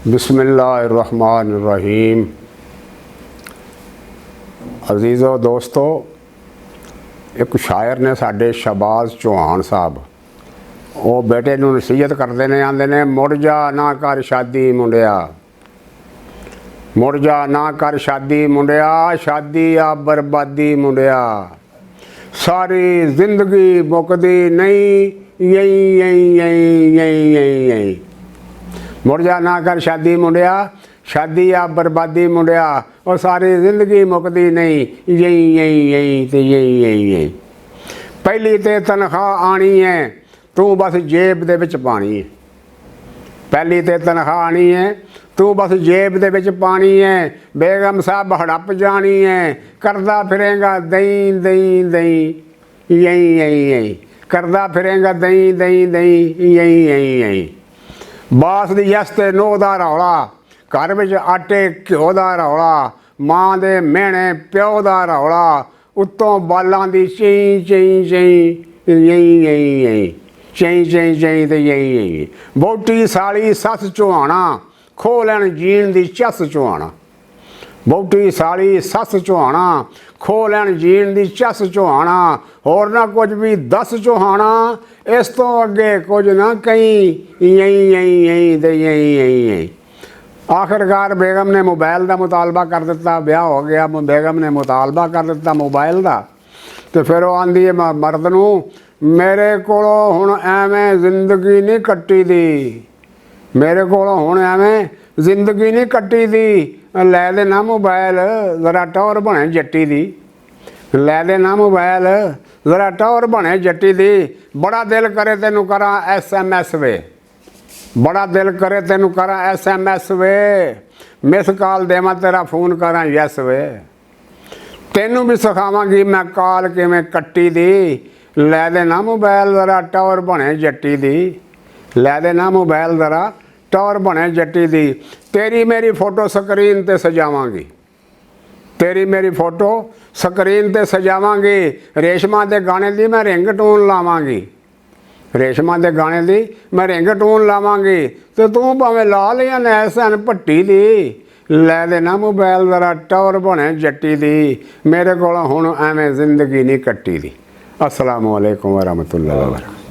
बिस्मिल्लाहिर्रहमानिर्रहीम। अजीज़ो दोस्तों, एक शायर ने साडे शहबाज चौहान साहब वो बेटे नूं नसीहत करते ने, आंदे ने मुड़ जा ना कर शादी मुंडिया, मुड़ जा ना कर शादी मुंडिया, शादी आ बर्बादी मुंडिया, सारी जिंदगी मुकदी नहीं यही यही यही यही यही यही। मुड़ जा ना कर शादी मुंडिया, शादी आ बर्बादी मुंडिया, और सारी जिंदगी मुकदी नहीं यही यही यही ते यही यही यही। पहली ते तनख्वाह आनी है, तू बस जेब दे विच पानी है। पहली ते तनख्वाह आनी है, तू बस जेब दे विच पानी है। बेगम साहब हड़प जानी है, करदा फिरेंगा दई दई दई यही यही यही, करदा फिरेंगा दई दई दई यही यही यही। बास दी यस ते नोह दा रौला, घर विच आटे घ्यो दा रौला, मां दे मेहणे प्यो दा रौला, उत्तों बालां दी चई चई चई यही यही यही, चई चई चई ते यही यही। वोटी साली सस चुहाना, खो लैन जीण दी चस चुहाना। वोटी साली सस चुहाना, खो लैन जीण दी चस चुहाना, होर ना कुछ भी दस चुहाना, इस तो अगे कुछ ना कहीं यही यही यही ते यही यही यही। आखिरकार बेगम ने मोबाइल का मुतालबा कर दिता, ब्याह हो गया, बेगम ने मुतालबा कर दिता मोबाइल का। तो फिर वो आंदी है मर्द नूं, मेरे कोलों हुण एवें जिंदगी नहीं कट्टी दी, मेरे कोलों हुण एवें जिंदगी नहीं कट्टी दी, लै दे ना मोबाइल जरा टौर बने जट्टी दी, लै दे ना मोबाइल जरा टौर बने जट्टी दी। बड़ा दिल करे तेनू करा SMS वे, बड़ा दिल करे तेनू करा SMS वे, मिस कॉल देवां तेरा फोन करा यस वे, तेनू भी सिखावांगी मैं कॉल किवें कट्टी दी, लै दे ना मोबाइल जरा टौर बने जट्टी दी, लै दे ना मोबाइल जरा टौर बने जट्टी दी। तेरी मेरी फोटो स्क्रीन ते सजावांगी, तेरी मेरी फोटो स्क्रीन ते सजावांगी, रेशमा दे गाने दी मैं रिंग टून लावांगी, रेशमा दे गाने दी मैं रिंग टून लावांगी, ते तू भावें ला लिया नैसन भट्टी दी, लै दे ना मोबाइल जरा टौर बने जट्टी दी, मेरे कोलों हुण एवें जिंदगी नहीं कट्टी दी। अस्सलामु अलैकुम वरहमतुल्लाहि व बरकातहू।